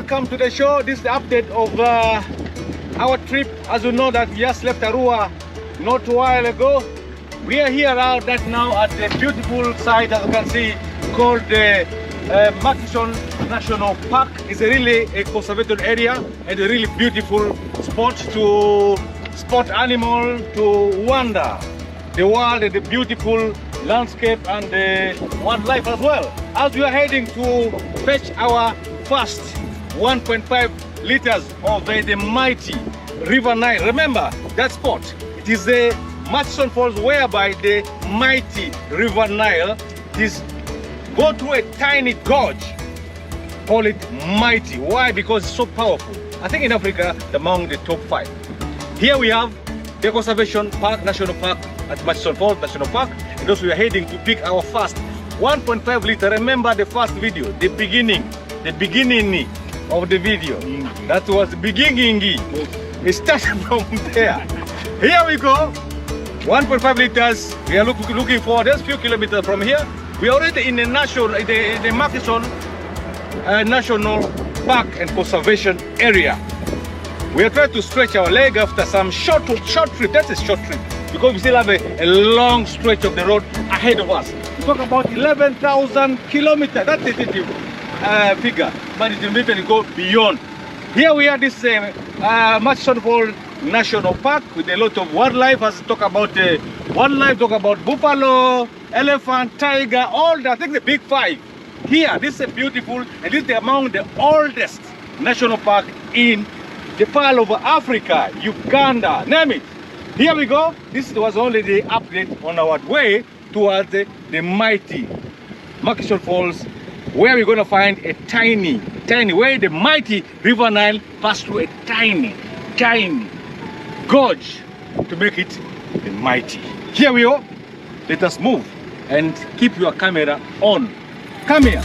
welcome to the show. This is the update of our trip. As you know that we just left Arua not a while ago. We are here out right now at the beautiful site, as you can see, called the Murchison National Park. It's really a conservation area and a really beautiful spot to spot animal, to wander the world and the beautiful landscape and the wildlife as well. As we are heading to fetch our first 1.5 liters of the mighty River Nile. Remember that spot, it is the Murchison Falls, whereby the mighty River Nile is go through a tiny gorge. Call it mighty. Why? Because it's so powerful. I think in Africa, among the top 5. Here we have the Conservation Park, National Park at Murchison Falls National Park. And also we are heading to pick our first 1.5 liter. Remember the first video, the beginning of the video. That was the beginning. It started from there. Here we go. 1.5 liters. We are looking for just a few kilometers from here. We are already in the Murchison National Park and Conservation Area. We are trying to stretch our leg after some short trip. That's a short trip because we still have a long stretch of the road ahead of us. We talk about 11,000 kilometers. That's a figure, but it will even go beyond. Here we are, this Murchison Falls National Park with a lot of wildlife. As we talk about wildlife, talk about buffalo, elephant, tiger, all that. I think the big 5. Here, this is a beautiful, and this is among the oldest national park in the Pearl of Africa, Uganda, name it. Here we go. This was only the update on our way towards the mighty Murchison Falls, where we're going to find a tiny, where the mighty River Nile passed through a tiny gorge to make it the mighty. Here we are. Let us move and keep your camera on. Come here.